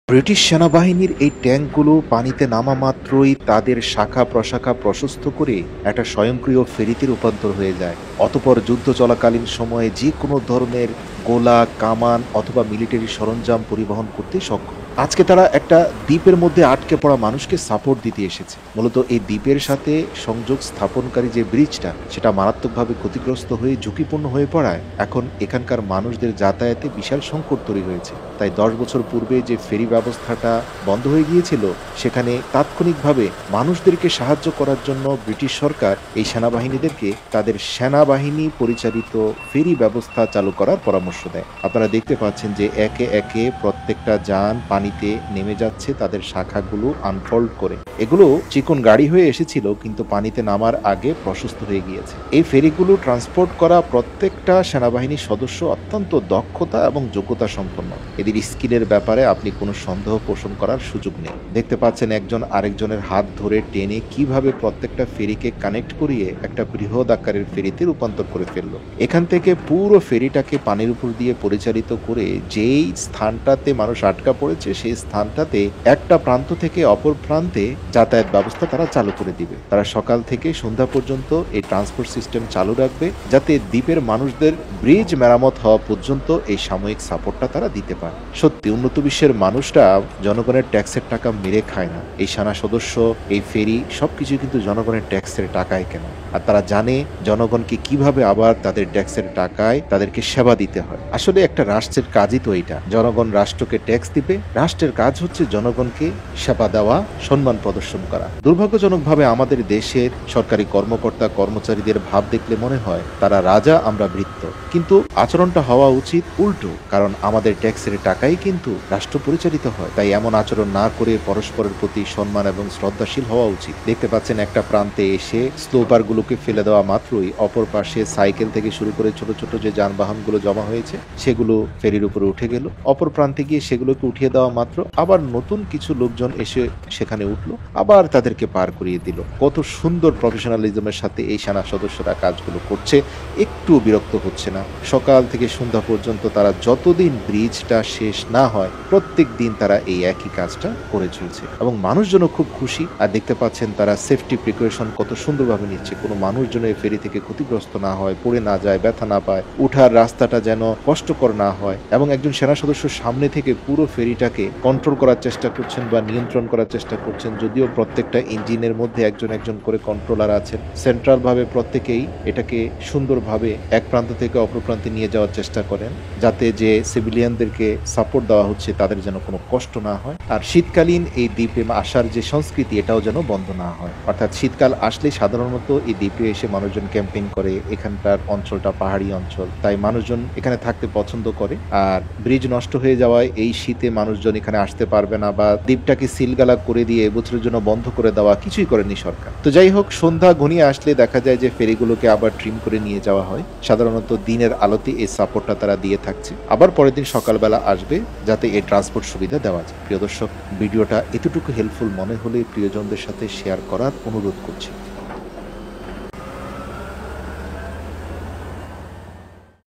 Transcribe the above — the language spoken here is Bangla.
ব্রিটিশ সেনাবাহিনীর এই ট্যাঙ্কগুলো পানিতে নামা মাত্রই তাদের শাখা প্রশাখা প্রশস্ত করে একটা স্বয়ংক্রিয় ফেরিতে রূপান্তর হয়ে যায়। অতঃপর যুদ্ধ চলাকালীন সময়ে যে কোনো ধরনের গোলা, কামান অথবা মিলিটারি সরঞ্জাম পরিবহন করতে সক্ষম। আজকে তারা একটা দ্বীপের মধ্যে আটকে পড়া মানুষকে সাপোর্ট দিতে এসেছে। মূলত এই দ্বীপের সাথে সংযোগ স্থাপনকারী যে ব্রিজটা, সেটা মারাত্মকভাবে ক্ষতিগ্রস্ত হয়ে ঝুঁকিপূর্ণ হয়ে পড়ায় এখন এখানকার মানুষদের যাতায়াতে বিশাল সংকট তৈরি হয়েছে। তাই 10 বছর পূর্বে যে ফেরি ব্যবস্থাটা বন্ধ হয়ে গিয়েছিল, সেখানে তাৎক্ষণিকভাবে মানুষদেরকে সাহায্য করার জন্য ব্রিটিশ সরকার এই সেনাবাহিনীদেরকে তাদের সেনাবাহিনী পরিচালিত ফেরি ব্যবস্থা চালু করার পরামর্শ দেয়। আপনারা দেখতে পাচ্ছেন যে একে একে প্রত্যেকটা যান পানিতে নেমে যাচ্ছে তাদের শাখাগুলো আনফোল্ড করে। এগুলো চিকন গাড়ি হয়ে এসেছিল, কিন্তু পানিতে নামার আগে প্রশস্ত হয়ে গিয়েছে। এই ফেরিগুলো ট্রান্সপোর্ট করা প্রত্যেকটা সেনাবাহিনীর সদস্য অত্যন্ত দক্ষতা এবং যোগ্যতা সম্পন্ন। এদের স্কিলের ব্যাপারে আপনি কোনো সন্দেহ পোষণ করার সুযোগ নেই। দেখতে পাচ্ছেন একজন আরেকজনের হাত ধরে টেনে কিভাবে প্রত্যেকটা ফেরিকে কানেক্ট করিয়ে একটা বৃহৎ আকারের ফেরিতে রূপান্তর করে ফেললো। এখান থেকে পুরো ফেরিটাকে পানির উপর দিয়ে পরিচালিত করে যেই স্থানটাতে মানুষ আটকা পড়েছে সেই স্থানটাতে একটা প্রান্ত থেকে অপর প্রান্তে যাতায়াত ব্যবস্থা তারা চালু করে দিবে। তারা সকাল থেকে সন্ধ্যা পর্যন্ত এই ট্রান্সপোর্ট সিস্টেম চালু রাখবে, যাতে দ্বীপের মানুষদের ব্রিজ মেরামত হওয়া পর্যন্ত এই সাময়িক সাপোর্টটা তারা দিতে পারে। সত্যি উন্নত বিশ্বের মানুষরা জনগণের ট্যাক্সের টাকা মেরে খায় না। এই সেনা সদস্য, এই ফেরি সবকিছু কিন্তু জনগণের ট্যাক্সের টাকায় কেন। আর তারা জানে জনগণকে কিভাবে আবার তাদের ট্যাক্সের টাকায় তাদেরকে সেবা দিতে হয়। আসলে একটা রাষ্ট্রের কাজই তো এইটা, জনগণ রাষ্ট্রকে ট্যাক্স দিবে, রাষ্ট্রের কাজ হচ্ছে জনগণকে সেবা দেওয়া, সম্মান প্রদর্শন করা। দুর্ভাগ্যজনকভাবে আমাদের দেশের সরকারি কর্মকর্তা কর্মচারীদের ভাব দেখলে মনে হয় তারা রাজা, আমরা ভৃত্য। কিন্তু আচরণটা হওয়া উচিত উল্টো, কারণ আমাদের ট্যাক্সের টাকাই কিন্তু রাষ্ট্র পরিচালিত হয়। তাই এমন আচরণ না করে পরস্পরের প্রতি সম্মান এবং শ্রদ্ধাশীল হওয়া উচিত। দেখতে পাচ্ছেন একটা প্রান্তে এসে স্লোপার গুলোকে ফেলে দেওয়া মাত্রই অপর পাশে সাইকেল থেকে শুরু করে ছোট ছোট যে যানবাহনগুলো জমা হয়েছে সেগুলো ফেরির উপরে উঠে গেল। অপর প্রান্তে গিয়ে সেগুলোকে উঠিয়ে দেওয়া মাত্র আবার নতুন কিছু লোকজন এসে সেখানে উঠলো, আবার তাদেরকে পার করিয়ে দিল। কত সুন্দর প্রফেশনালিজমের সাথে এই সেনা সদস্যরা কাজগুলো করছে, একটু বিরক্ত হচ্ছে না। সকাল থেকে সন্ধ্যা পর্যন্ত তারা যতদিন ব্রিজটা শেষ না হয় প্রত্যেক দিন তারা এই একই কাজটা করে চলছে এবং মানুষজনও খুব খুশি। আর দেখতে পাচ্ছেন তারা সেফটি প্রিকশন কত সুন্দরভাবে নিচ্ছে। কোনো মানুষ যেন এই ফেরি থেকে ক্ষতিগ্রস্ত না হয়, পড়ে না যায়, ব্যথা না পায়, উঠার রাস্তাটা যেন কষ্টকর না হয়। এবং একজন সেনা সদস্য সামনে থেকে পুরো ফেরিটাকে কন্ট্রোল করার চেষ্টা করছেন বা নিয়ন্ত্রণ করার চেষ্টা করছেন, যদিও প্রত্যেকটা ইঞ্জিনের মধ্যে একজন একজন করে কন্ট্রোলার আছেন। সেন্ট্রাল ভাবে প্রত্যেকেই এটাকে সুন্দরভাবে এক প্রান্ত থেকে অপর প্রান্তে নিয়ে যাওয়ার চেষ্টা করেন, যাতে যে সিভিলিয়ানদেরকে সাপোর্ট দেওয়া হচ্ছে তাদের যেন কোনো কষ্ট না হয়। আর শীতকালীন এই দ্বীপে আসার যে সংস্কৃতি, এটাও যেন বন্ধ না হয়। অর্থাৎ শীতকাল আসলে সাধারণত এই দ্বীপে এসে মানুষজন ক্যাম্পিং করে। এখানকার অঞ্চলটা পাহাড়ি অঞ্চল, তাই মানুষজন এখানে থাকতে পছন্দ করে। আর ব্রিজ নষ্ট হয়ে যাওয়ায় এই শীতে মানুষজন এখানে আসতে পারবে না, বা দ্বীপটাকে সিলগালা করে দিয়ে এবছরের জন্য বন্ধ করে দেওয়া কিছুই করেনি সরকার। তো যাই হোক, সন্ধ্যা ঘনিয়ে আসলে দেখা যায় যে ফেরিগুলোকে আবার ট্রিম করে নিয়ে যাওয়া হয়। সাধারণত দিনের আলোতে এই সাপোর্টটা তারা দিয়ে থাকছে, আবার পরের দিন সকালবেলা আসবে যাতে এই ট্রান্সপোর্ট সুবিধা দেওয়া যায়। প্রিয় দর্শক, ভিডিওটা এতটুকু হেল্পফুল মনে হলে প্রিয়জনদের সাথে শেয়ার করার অনুরোধ করছি।